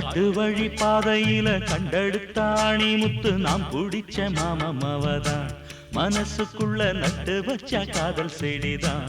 காட்டு வழி பாதையில கண்டெடுத்தாணி முத்து நாம் பிடிச்ச மாமவதான் மனசுக்குள்ள நட்டு வச்ச காதல் செடிதான்.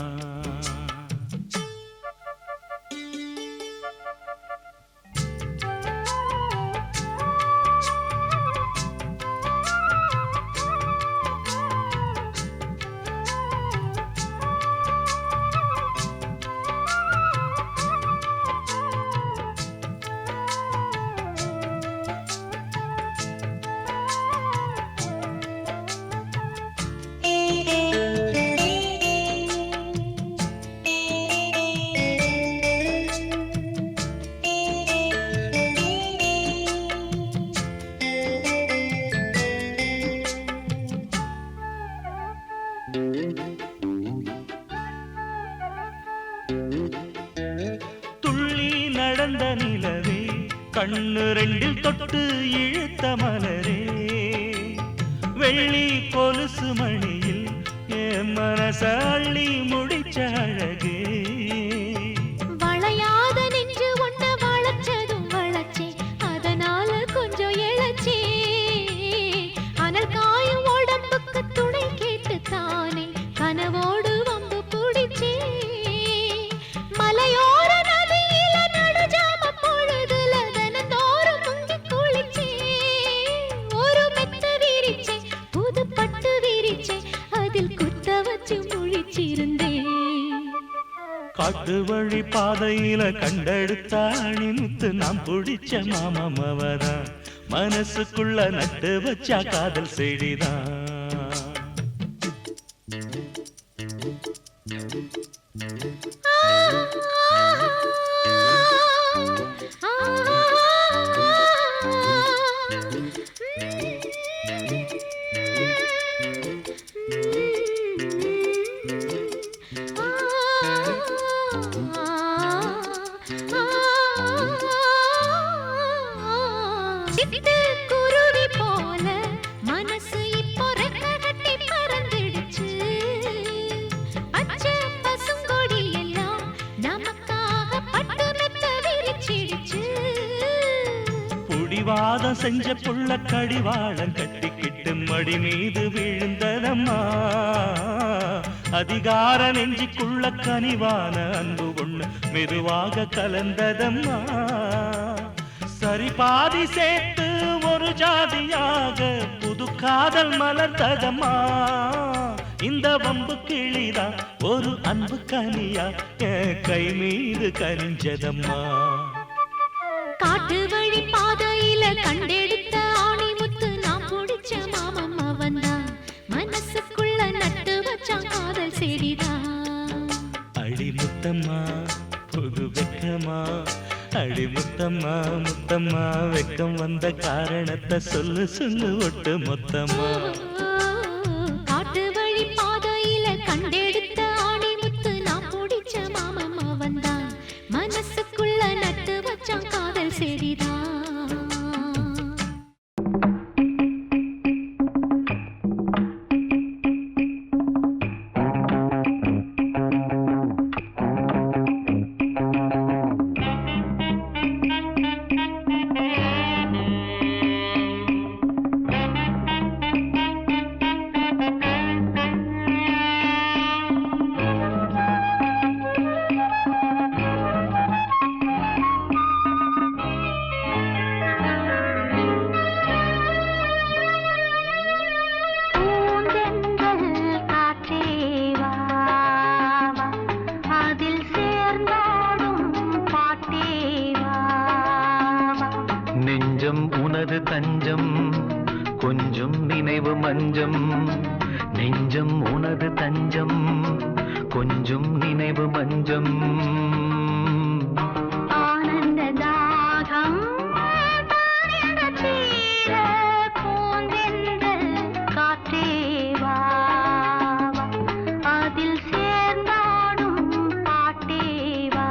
துள்ளி நடந்த நிலவே கண்ணு ரெண்டில் தொட்டு இழுத்த மலரே வெள்ளி கொலுசு மணியில் என் மனச அள்ளி முடிச்ச அழகே. வளையாத நெஞ்சு ஒன்ன வளைச்சதும் வளைச்சே அதனால கொஞ்சம் இழைச்சே அனல் காயும் உடம்புக்கு துணை கேட்டு தானே கனவோடு வம்பு பிடிச்சே மலையோர நதியில நடுஜாம பொழுதுல தினந்தோறும் முங்கி குளிச்சே ஒரு மெத்த விரிச்சே புது பட்டு விரிச்சே அதில் குத்த வச்சு முழிச்சிருந்தேன். காட்டு வழி பாதையில கண்டெடுத்தாணி முத்து நாம் பிடிச்ச மாமவதான் மனசுக்குள்ள நட்டு வச்ச காதல் செடிதான். குருவி போல மனசு இப்போ ரெக்க கட்டி பறந்துடுச்சு பச்சை பசுங்கொடி எல்லாம் நமக்காக பட்டு மெத்த விரிச்சிடுச்சு. புடிவாதம் செஞ்ச புள்ள கடிவாளம் கட்டிக்கிட்டு மடி மீது விழுந்ததம்மா அதிகார நெஞ்சிக்குள்ள கனிவான அன்பு ஒண்ணு மெதுவாக கலந்ததம்மா. சரி பாதி சேர்த்து ஒரு ஜாதியாக புது காதல் மலர்ந்ததம்மா. இந்த வம்பு கிளிதா ஒரு அன்பு கனியா கை மீது கனிஞ்சதம்மா. காட்டு வழி பாதையில கண்டெடுத்த ஆணி முத்து நான் பிடிச்ச மாமன் தான் மனசுக்குள்ள நட்டு வச்சான் காதல் செடிதான். அடி முத்தம்மா புது வெக்கமா அடி முத்தம்மா முத்தம்மா வெக்கம் வந்த காரணத்தை சொல்லு சொல்லு ஒட்டு மொத்தமா. காட்டு வழி பாதையில கண்டெடுத்த ஆணி முத்து நான் பிடிச்ச மாமன் தான் மனசுக்குள்ள நட்டு வச்சான் காதல் செடிதான். உனது தஞ்சம் கொஞ்சம் நினைவு மஞ்சம் நெஞ்சம் உனது தஞ்சம் கொஞ்சம் நினைவு மஞ்சம். ஆனந்த தாகம் காற்றேவா அதில் சேர்ந்தாடும் பாட்டேவா.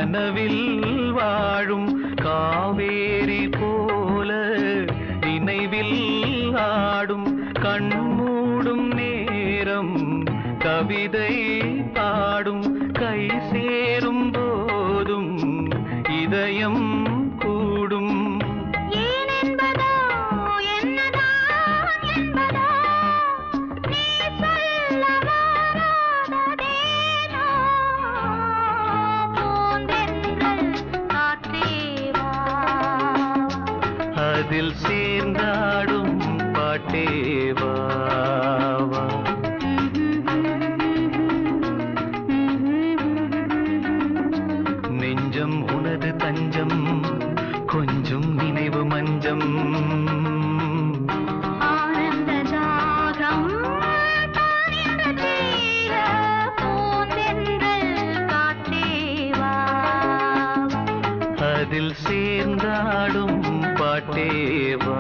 கனவில் வாழும் காவேரி போல நினைவில் ஆடும் கண்மூடும் நேரம் கவிதை பாடும் கை சேரும் போதும் இதயம் கூடும் அதில் சேர்ந்தாடும் பாட்டேவா நெஞ்சம் உனது தஞ்சம் கொஞ்சம் நினைவு மஞ்சம் அதில் சேர்ந்தாடும் பாட்டேவா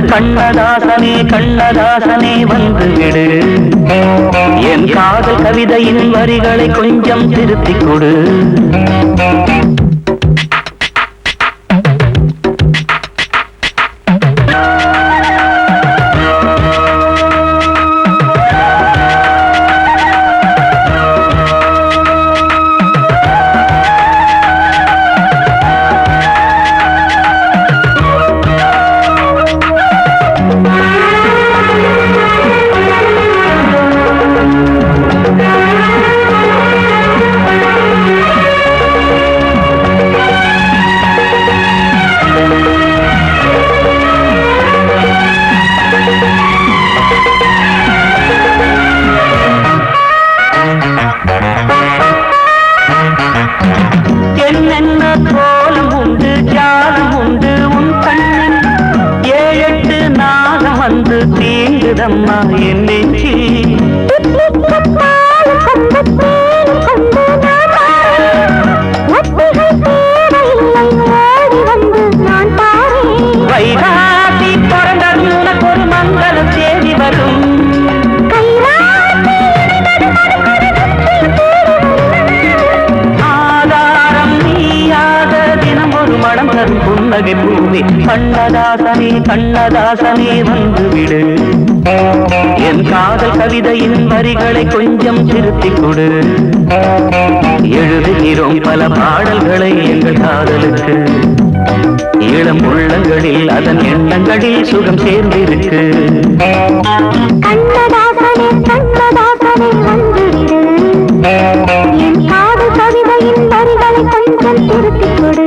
கண்ணதாசனே கண்ணதாசனே வந்து விடு என் காதல் கவிதையின் வரிகளை கொஞ்சம் திருத்திக் கொடு கண்ணதாசனே கண்ணதாசனே வந்து விடு என் காதல் கவிதையின் வரிகளை கொஞ்சம் திருத்திக் கொடு எழுதுகிறோம் பல பாடல்களை எங்கள் காதலுக்கு. இளம் உள்ளங்களில் அதன் எண்ணங்களில் சுகம் சேர்ந்திருக்கு. கண்ணதாசனே கண்ணதாசனே வந்துவிடு, என் காதல் கவிதையின் வரிகளை கொஞ்சம் திருத்திக் கொடு.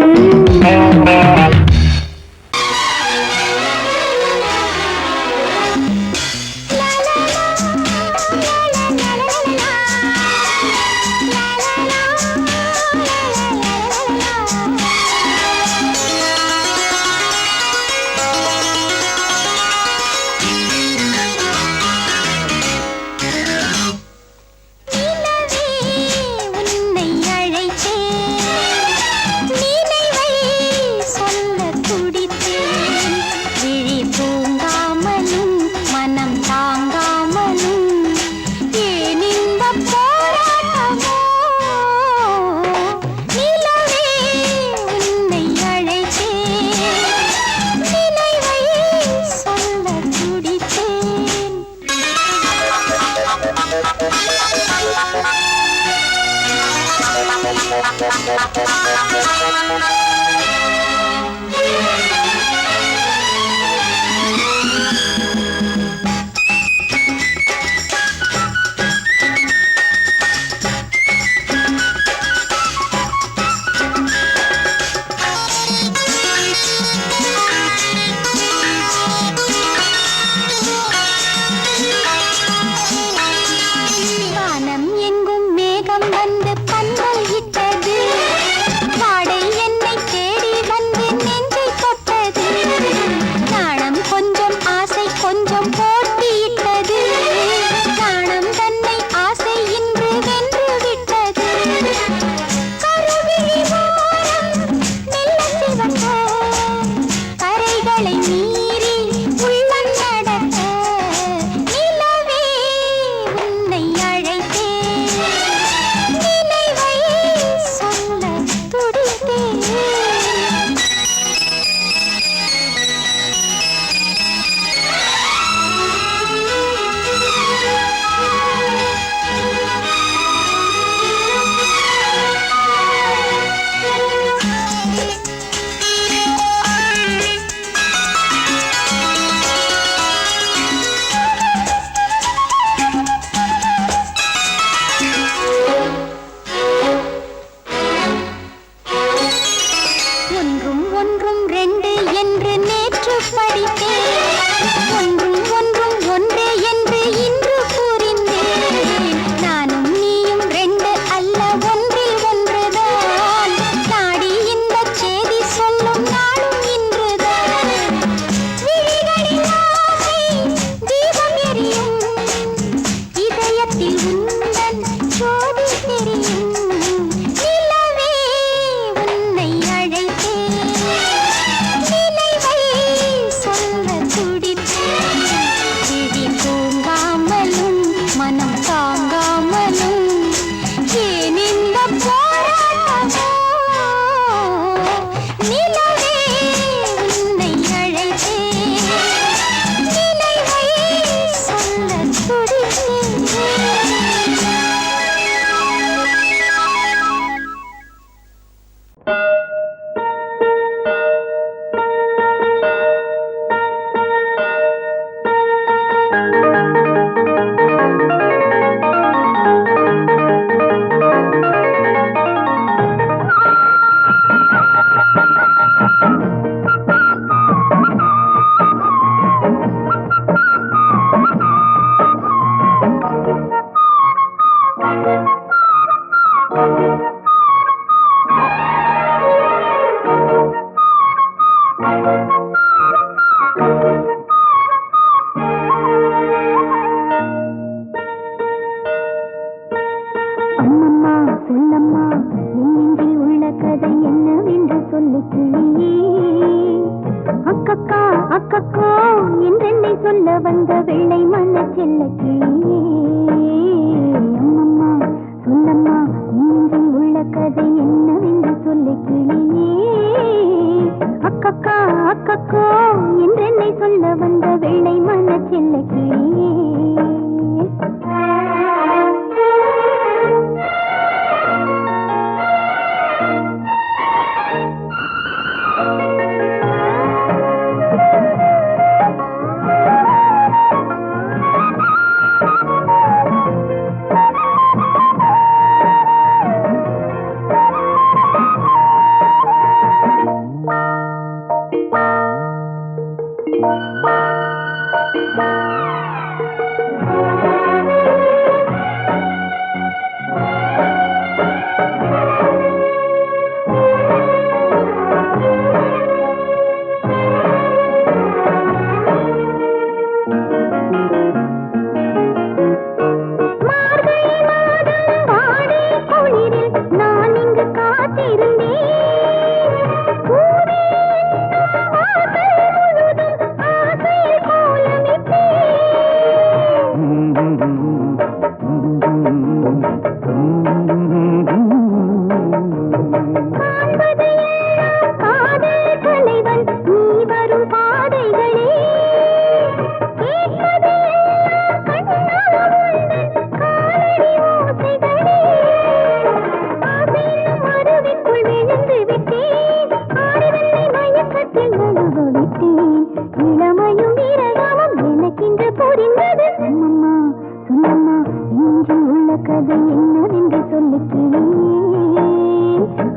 என்னவென்று சொல்லுகிறேன்.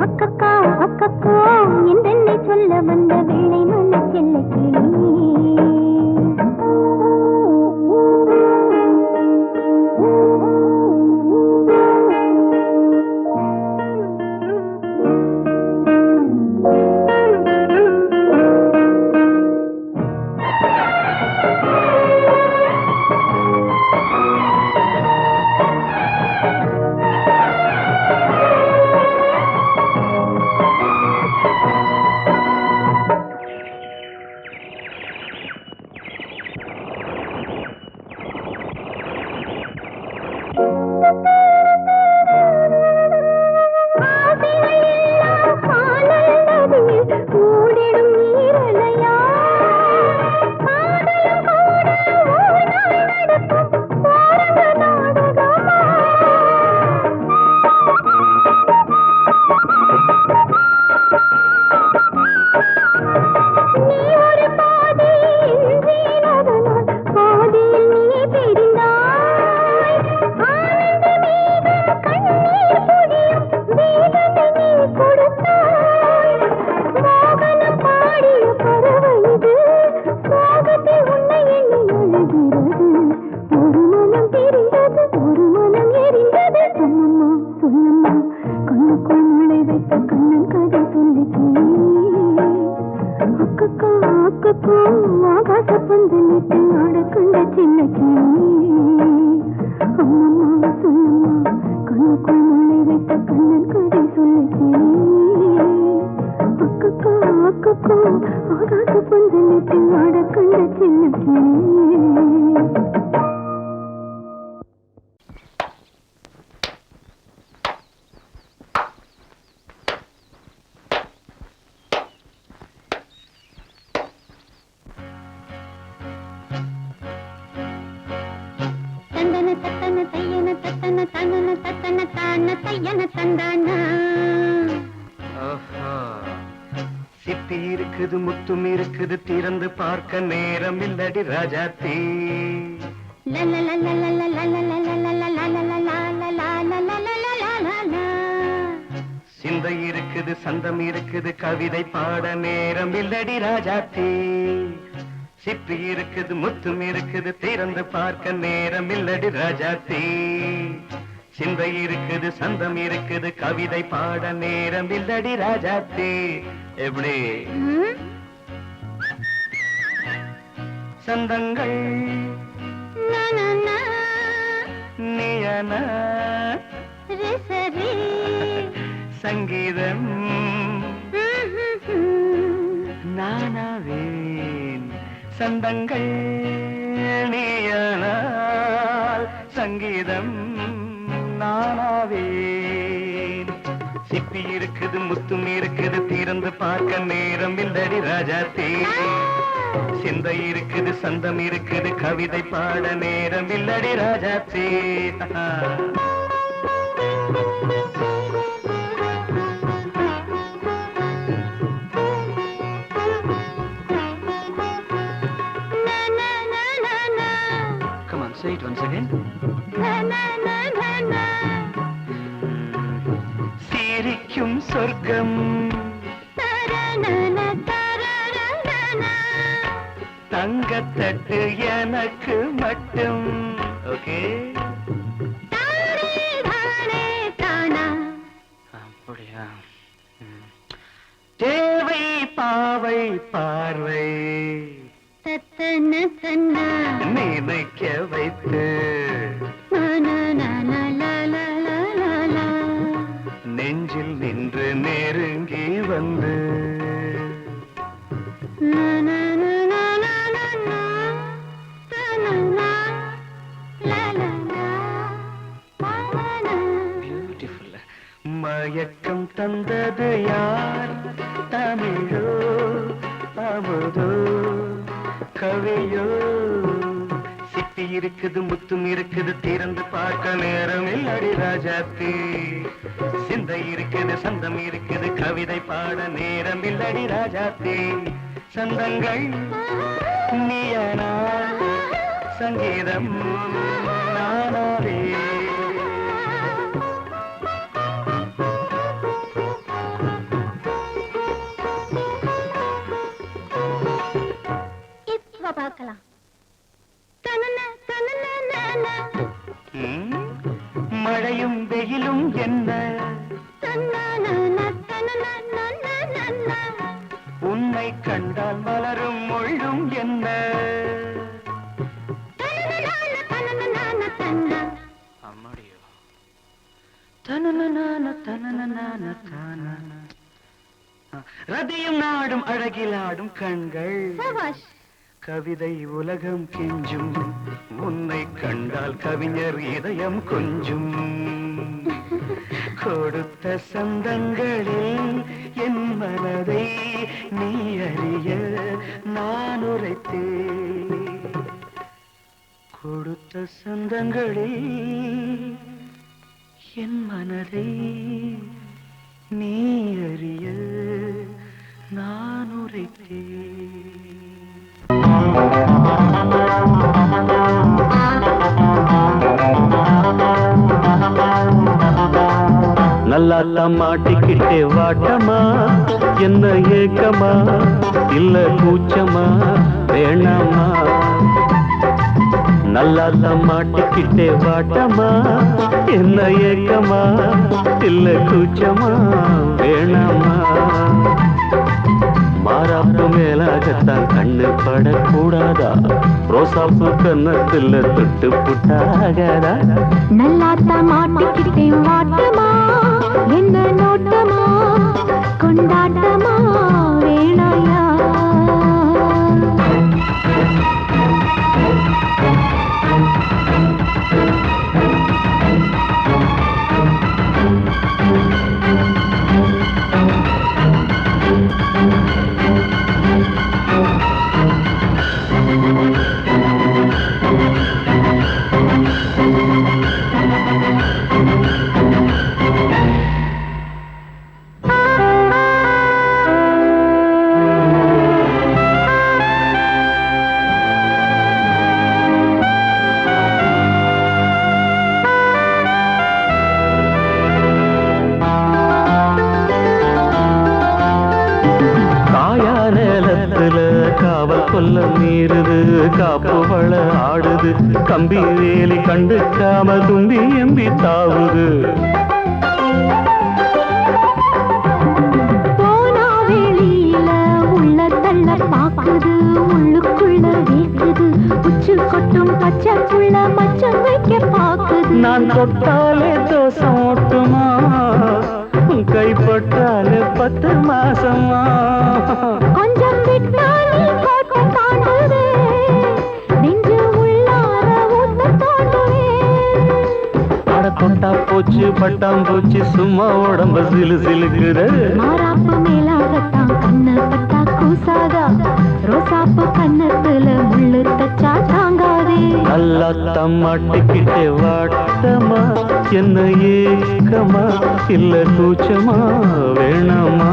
அக்கக்கா அக்கக்கோ என்றென்னை சொல்ல வந்த வெள்ளை மண்ண செல்லுகிறேன். சிப்பி இருக்குது முத்தும் இருக்குது திறந்து பார்க்க நேரம் இல்லடி ராஜாத்தி. சிந்தை இருக்குது சந்தம் இருக்குது கவிதை பாட நேரம் இல்லடி ராஜாத்தி. சிப்பி இருக்குது முத்தும் இருக்குது திறந்து பார்க்க நேரம் இல்லடி ராஜாத்தி. சிந்தை இருக்குது சந்தம் இருக்குது கவிதை பாட நேரம் இல்லடி ராஜாத்தி. எப்படி சந்தங்கள் நீயன சங்கீதம் நானாவேன். சந்தங்கள் நீயனால் சங்கீதம் நானாவேன். சிப்பி இருக்குது முத்தும் இருக்குது திறந்து பார்க்க நேரம் இல்லடி ராஜாத்தி. சிந்தை இருக்குது சந்தம் இருக்குது கவிதை பாட நேரம் இல்லடி Rajathi. Come on, say it once again. சிரிக்கும் சொர்க்கம் தங்கத்தட்டு எனக்கு மட்டும். ஓகே அப்படியா? தேவை பாவை பார்வை நினைக்க வைத்து நெஞ்சில் நின்று நெருங்கி வந்து மயக்கம் தந்தது யார்? தமிழோ அமுதோ கவியோ? சிப்பி இருக்குது முத்தும் இருக்குது திறந்து பார்க்க நேரம் இல்லடி ராஜாத்தி. சிந்தை இருக்குது சந்தம் இருக்குது கவிதை பாட நேரம் இல்லடி ராஜாத்தி. சந்தங்கள் நீயனால் சங்கீதம் நானாவே. மழையும் வெயிலும் என்ன உன்னை கண்டால் மலரும் முள்ளும் என்ன அம்மாடியோ ரதியும் நாடும் அழகிலாடும் கண்கள் கவிதை உலகம் கெஞ்சும் உன்னை கண்டால் கவிஞர் இதயம் கொஞ்சும் கொடுத்த சந்தங்களில் என் மனதை நீ அறிய நான் உரைத்தேன் கொடுத்த சந்தங்களில் என் மனதை நீ அறிய நான் உரைத்தேன் நல்லா மாட்டிக்கிட்டே வாட்டமா என்ன ஏக்கமா இல்ல கூச்சமா வேணாமா நல்லா மாட்டிக்கிட்டே வாட்டமா என்ன ஏக்கமா இல்ல கூச்சமா வேணாமா மாறாப்பு மேலாகத்தான் கண்ணு படக்கூடாதா ரோசாப்பு கன்னத்துல தொட்டு புட்டாகாதா நல்லாத்தா மாட்டிக்கிட்டே வாட்டமா என்ன நோட்டமா கொண்டாட்டமா வேணாயா கொல்ல மீறுது காப்பு வள ஆடுது கம்பி வேலி கண்டுக்காம தும்பி எம்பி தாவுது போனா வேலியில உள்ள தள்ள பாக்குது உள்ளுக்குள்ள வேக்குது உச்சு கொட்டும் பச்சை புள்ள மச்சம் வைக்க பாக்குது நான் தொட்டாலே தோசம் ஓட்டுமா கைப்பட்டாலே 10 மாசமா கொஞ்சம் விட்டாலே கோட்டம் தாண்டுதே நெஞ்சு உள்ளார ஊத்த தோண்டுவே அட தொட்டா போச்சு பட்டாம் போச்சு சும்மா உடம்பு சிலு சிலுக்குது மாறாப்பு மேலாகத்தான் கண்ணு பட்டா கூசாதா ரோசாப்பு கண்ணத்துல முள்ளு தச்சா தாங்காதே நல்லா தம்மாட்டிக்கிட்டே வாட்டமா என்ன ஏக்கமா இல்ல கூச்சமா வேணாமா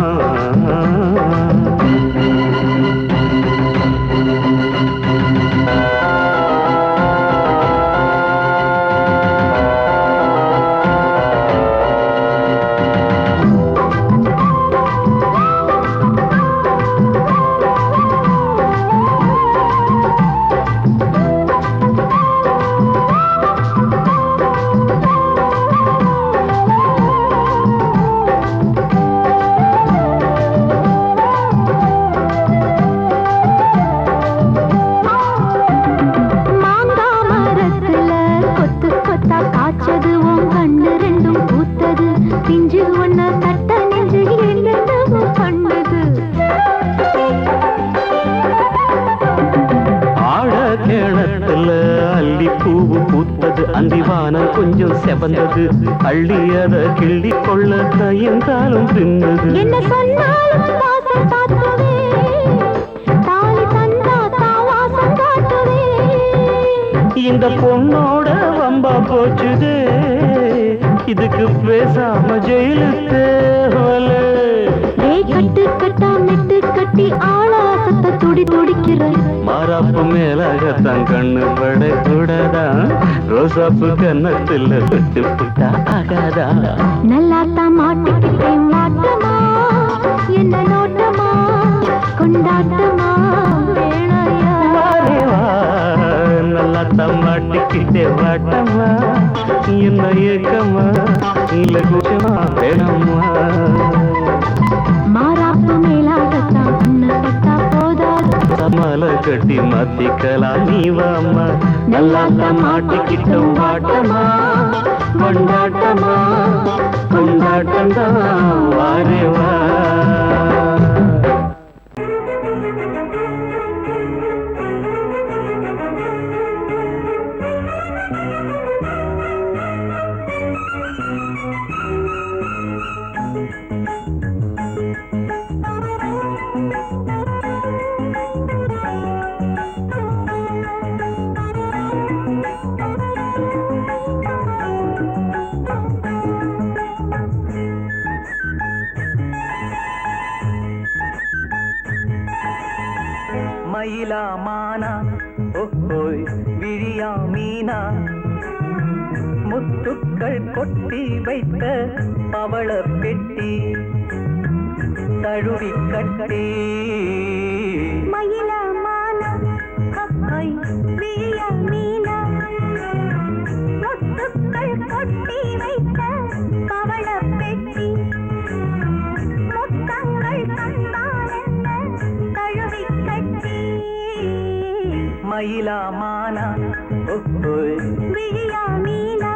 அந்திவானம் கொஞ்சம் செவந்தது அள்ளியத கிள்ளி கொள்ள கையங்காலும் பின்னது என்ன சொன்னாலும் வாசம் காட்டுவே தாலி தந்தா தாவாசம் காட்டுவே இந்த பொண்ணோட வம்பா போச்சுதே இதுக்கு பேசாம ஜெயிலுக்கு கட்டு கட்டா மெட்டு கட்டி ஆளாசத்தை துடி துடிக்கிற மாறாப்பு மேலாகத்தான் கண்ணு படக்கூடாதா ரோசாப்பு கன்னத்துல விட்டு புட்டா ஆகாதா நல்லாத்தான் மாட்டிக்கிட்டே மாட்டமா என்ன நோட்டமா கொண்டாட்டமா வேணாயா நல்லாத்தான் மாட்டி கிட்டே வாட்டம்மா என்ன ஏக்கம்மா இல்ல குச்சமா வேணம்மா மாறாப்பு மேலாகத்தான் உன்னப்பட்டா போதாது சமால கட்டி மாத்திக்கலாம் நீ வாம்மா நல்லா மாட்டிக்கிட்டோம் வாட்டமா கொண்டாட்டமா கொண்டாட்டம்தான் வாரே வா மயிலா மானா ஓஹோய் விழியா மீனா முத்துக்கள் கொட்டி வைத்த பவள பெட்டி தழுவி கட்டி மயிலா மானா ஹஹாய் விழியா மீனா முத்துக்கள் கொட்டி வைத்த பவள பெட்டி முத்தங்கள் தந்தால் என்ன தழுவி கட்டி மயிலா மானா ஓஹோய் விழியா மீனா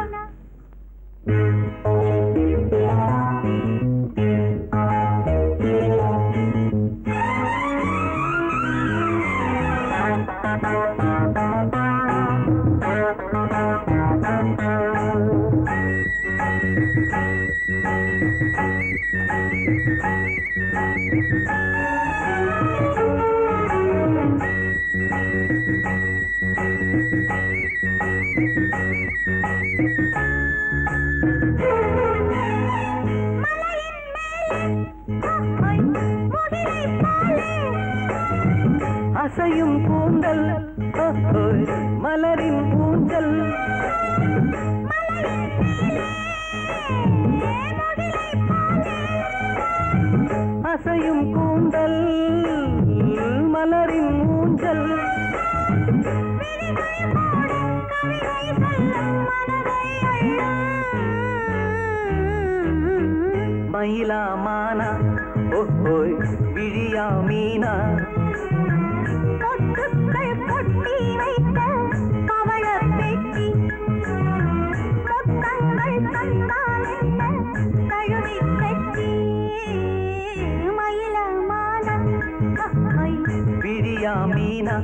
அசையும் கூந்தல் மலரின் ஊஞ்சல் அசையும் கூந்தல் மலரின் ஊஞ்சல் மயிலா மானா ஓஹோய் விழியா மீனா முத்துக்கள் கொட்டி வைத்த பவள பெட்டி முத்தங்கள் தந்தால் என்ன தழுவி கட்டி மயில மானா ஹஹாய் விழியா மீனா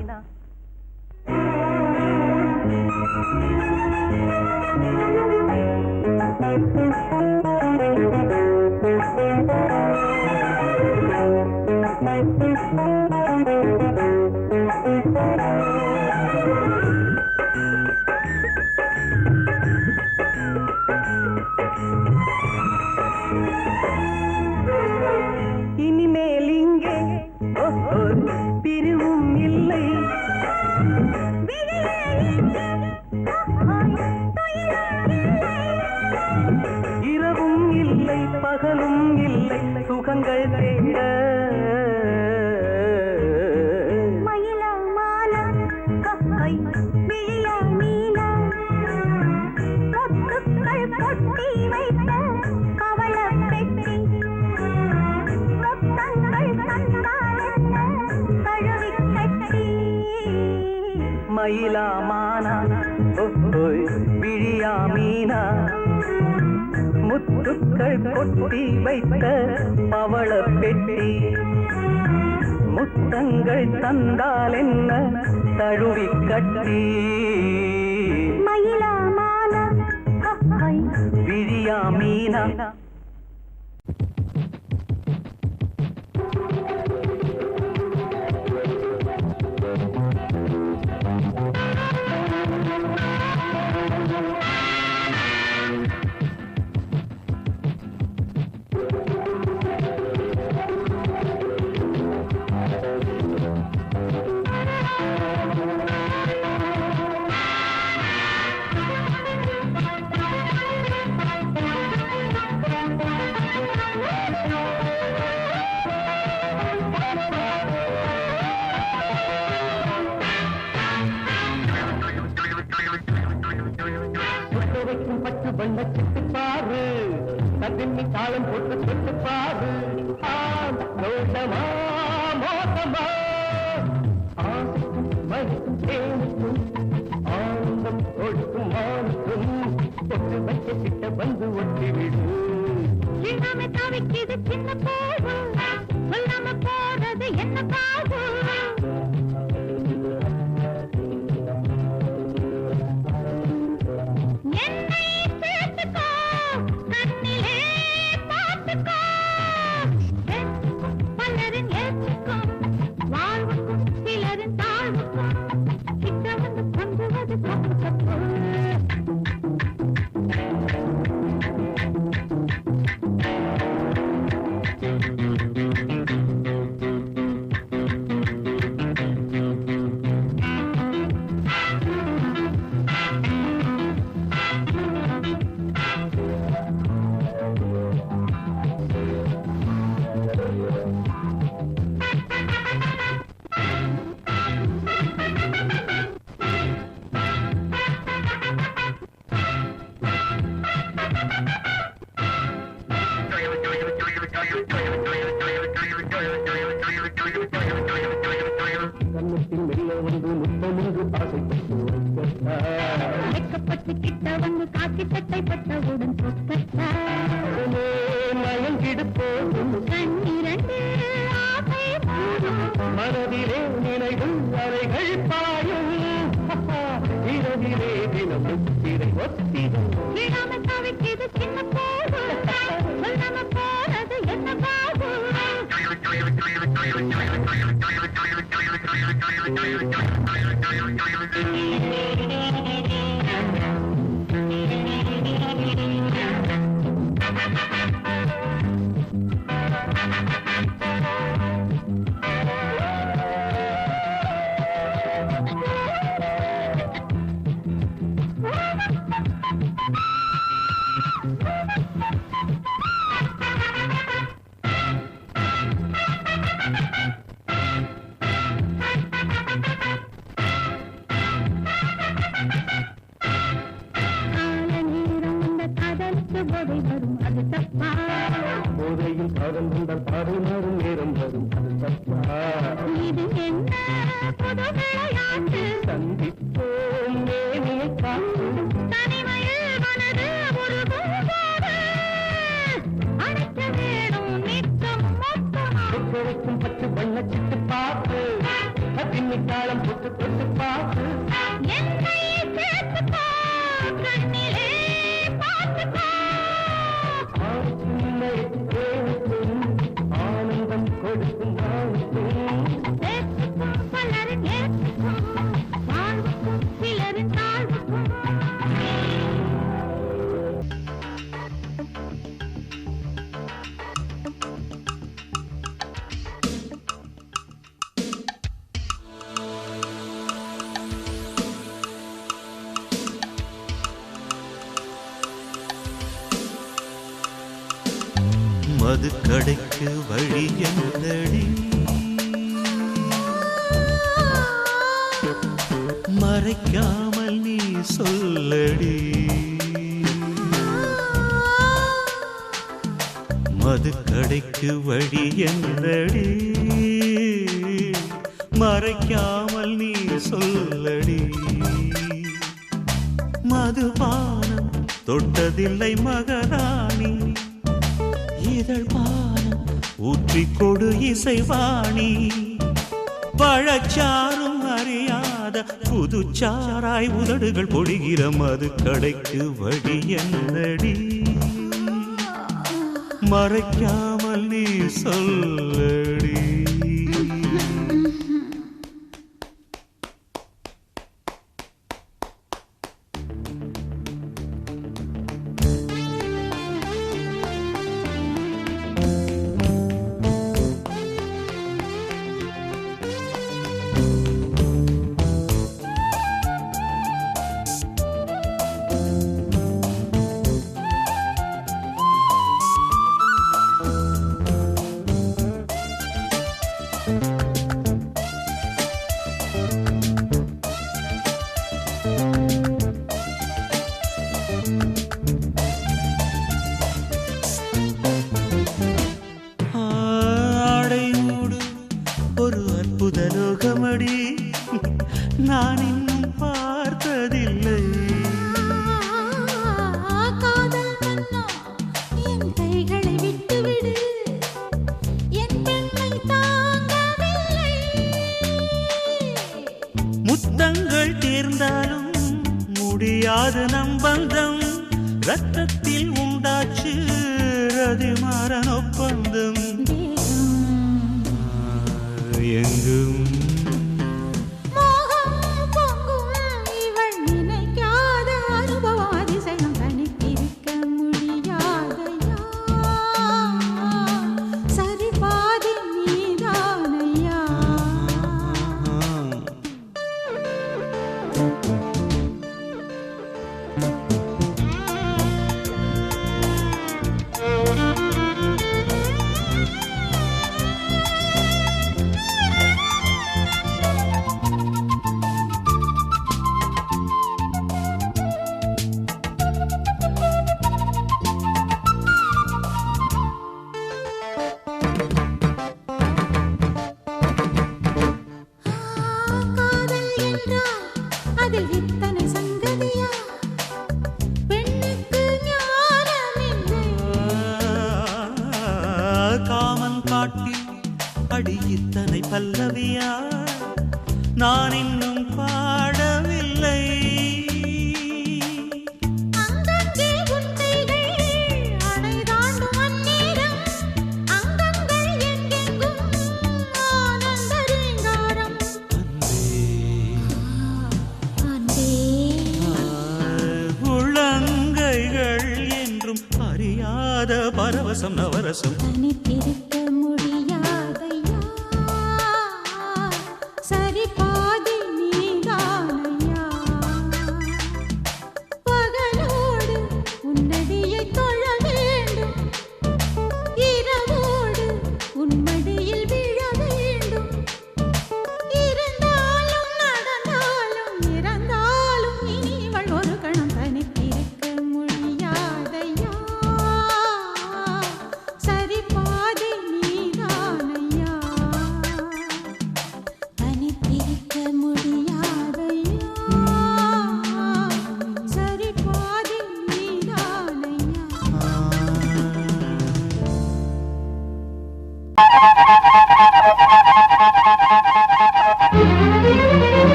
இனிமேல் இங்கே பிரிவும் இல்லை இரவும் இல்லை பகலும் இல்லை சுகங்கள் தேட மயில மானா ஹஹாய் விழியா மீனா முத்துக்கள் கொட்டி வைத்த பவள பெட்டி முத்தங்கள் தந்தால் என்ன தழுவி கட்டி மயிலா மானா ஓஹோய் விழியா மீனா முத்துக்கள் கொட்டி வைத்த பவள பெட்டி முத்தங்கள் தந்தால் என்ன தழுவி கட்டி மயில மானா ஹஹாய் விழியா மீனா பாரு தத்தின்னி தாளம் போட்டு தொட்டு பாரு தோஷமா மோசமா ஆசைக்கும் மதிக்கும் தேனுக்கும் ஆனந்தம் கொடுக்கும் மானுக்கும் ஒட்டு வைக்க கிட்ட வந்து ஒட்டி விடு இல்லாம தவிக்குது சின்ன போது சொல்லாம போறது என்ன காது என்னை சேர்த்துக்கோ கண்ணிலே பார்த்துக்கோ பலரின் ஏற்றுக்கும் வாழ்வுக்கும் சிலரின் தாழ்வுக்கும் கிட்ட வந்து கொஞ்சுவது தப்பு தப்பு கண்ணத்தில் மெல்ல வந்து முத்தமுண்டு ஆசைப்பட்டு வெக்கப்பட்டு கிட்ட வந்து காக்கி சட்டை பட்டவுடன் சொக்கட்டா மயங்கிடு போகும் கண்ணிரண்டு ஆசை போதும் மனதிலே நினைவும் அலைகள் பாயும் இரவிலே தினம் முத்திரை ஒத்திரும் இல்லாம தவிக்குது சின்ன போது சொல்லாம போறது என்ன காது போதை வரும் அது தப்பா போதையில் காதல் வந்தால் பாதை மாறும் நேரம் வரும் அது தப்பா இது என்ன புது விளையாட்டு சந்திப்போம் நேமியை காத்து தனிமையில் மனது உருகும்போது அடைக்க வேணும் நித்தம் மொத்தமா கொடுக்கும் பத்து வண்ணச்சிட்டு பார்த்து பின்னி தாளம் போட்டு தொட்டு பார்த்து என்னை சேர்த்துக்கோ கண்ணிலே பார்த்துக்கோ ஆனந்தம் கொடுக்கும் சேர்த்துக்கும் பலரின் ஏற்றுக்கும் வாழ்வுக்கும் சிலரின் தாழ்வுக்கும் மதுக்கடைக்கு வழி என்னடி மறைக்காமல் நீ சொல்லடி மதுக்கடைக்கு வழி என்னடி மறைக்காமல் நீ சொல்லடி மதுபானம் தொட்டதில்லை மகராணி இதழ் பானம் ஊற்றிக் கொடு இசைவாணி பழச்சாரும் அறியாத புதுச்சாராய் உதடுகள் பொழிகிற மதுக்கடைக்கு வழி என்னடி மறைக்காமல் நீ சொல்லடி சரணொப்பந்தம் எங்கும் அடி இத்தனை பல்லவியா நான் இன்னும் பாடவில்லை உள்ளங்கைகள் என்றும் அறியாத பரவசம் நவரசம்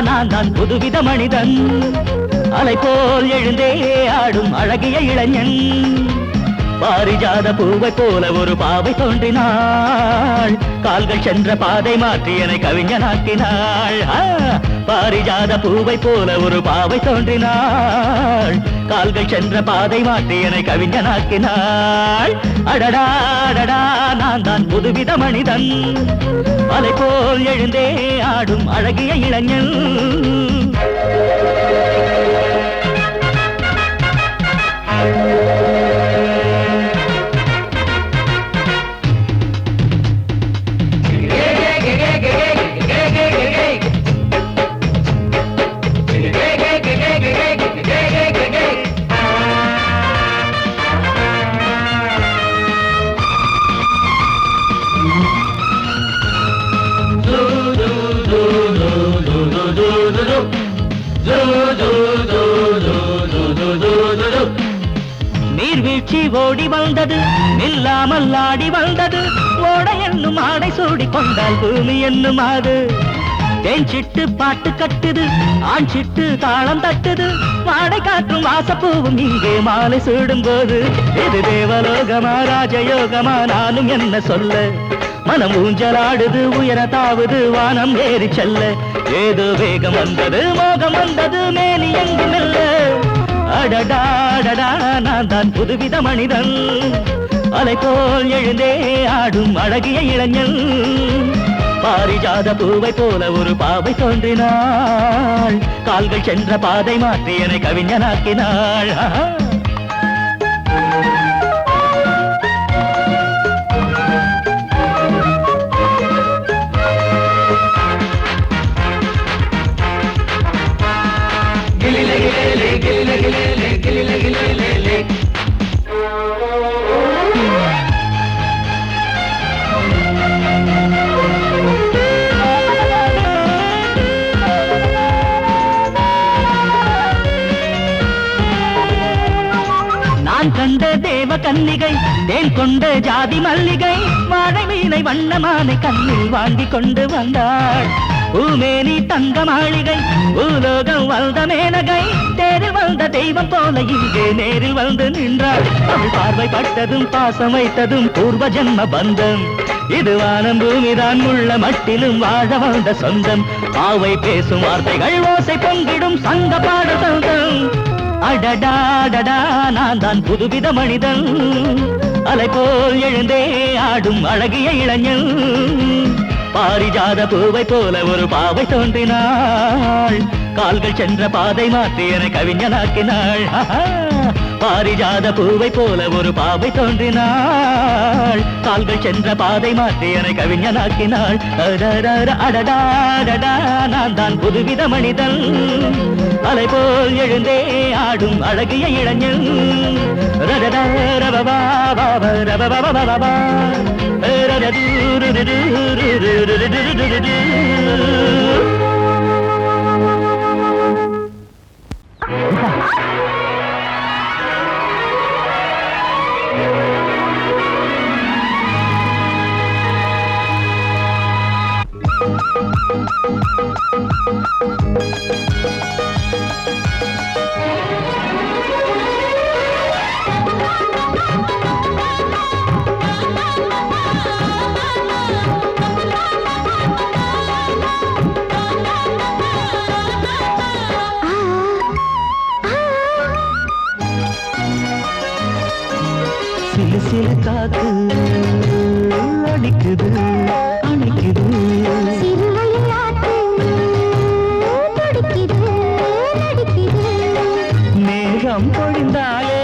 நான் தான் புதுவித மனிதன் அலை போல் எழுந்தே ஆடும் அழகிய இளைஞன் பாரிஜாத பூவை போல ஒரு பாவை தோன்றினாள் கால்கள் சென்ற பாதை மாற்றி என்னை கவிஞனாக்கினாள் பாரிஜாத பூவை போல ஒரு பாவை தோன்றினாள் கால்கள் சென்ற பாதை மாற்றி என்னை கவிஞனாக்கினாள் அடடா அடடா நான் தான் புதுவித மனிதன் அலை போல் எழுந்தே ஆடும் அழகிய இளைஞன் நீர்வீழ்ச்சி ஓடி வந்தது நில்லாமல் ஆடி வந்தது ஓடை என்னும் ஆடை சூடி கொண்டால் பூமி என்னும் ஆடு தேன் சிட்டு பாட்டு கட்டுது ஆண் சிட்டு தாளம் தட்டுது வாடை காற்றும் வாசப்பூவும் இங்கே மாலை சூடும் போது இது தேவலோகமா ராஜயோகமா நானும் என்ன சொல்ல மனம் ஊஞ்சலாடுது உயர தாவுது வானம் ஏறி செல்ல ஏதோ வேகம் வந்தது மோகம் வந்தது மேனி எங்கு மெல்ல அடடா நான் தான் புதுவித மனிதன் அலை போல் எழுந்தே ஆடும் அழகிய இளைஞன் பாரிஜாத பூவை போல ஒரு பாவை தோன்றினாள் கால்கள் சென்ற பாதை மாற்றி என்னை கவிஞனாக்கினாள் நான் கண்ட தேவ கன்னிகை தேன் கொண்ட ஜாதி மல்லிகை வாழை மீனை வண்ணமானை கண்ணில் வாங்கி கொண்டு வந்தாள் பூமேனி தங்க மாளிகை பூலோகம் வந்த மேனகை தேரில் வந்த தெய்வம் போல இங்கே நேரில் வந்து நின்றாள் அவள் பார்வை பட்டதும் பாசம் வைத்ததும் பூர்வ ஜென்ம பந்தம் இது வானம் பூமிதான் உள்ள மட்டிலும் வாழ வந்த சொந்தம் பாவை பேசும் வார்த்தைகள் ஓசை பொங்கிடும் சங்க பாட சொந்தம் அடடாடடா நான் தான் புதுவித மனிதன் அலை போல் எழுந்தே ஆடும் அழகிய இளைஞன் பாரிஜாத பூவை போல ஒரு பாவை தோன்றினாள் கால்கள் சென்ற பாதை மாற்றி என கவிஞனாக்கினாள் பாரிஜாத பூவை போல ஒரு பாவை தோன்றினாள் கால்கள் சென்ற பாதை மாற்றி என கவிஞனாக்கினாள் அடடாடடா நான் தான் புதுவித மனிதன் அலை போல் எழுந்தே ஆடும் அழகிய இளைஞன் சிலு சிலு காத்து அடிக்குது அணைக்குது மேகம் பொழிந்தாலே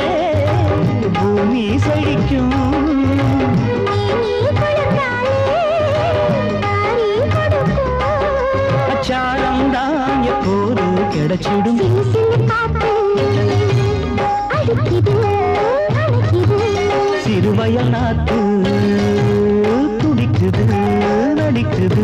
பூமி செழிக்கும் அச்சாரம் தான் எப்போது கிடைச்சிடும் சிறுவயல் நாத்து துடிக்குது நடிக்குது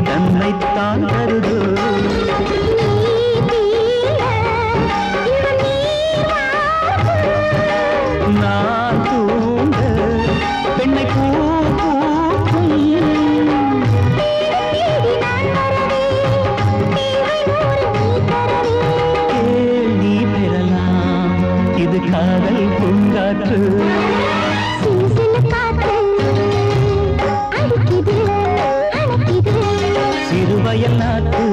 தன்னைத்தான் தருது நான் தூங்க பெண்ணை பூ பூக்கும் நீ பெறலாம் இது காதல் பூங்காற்று சிறுவயல் நாட்டு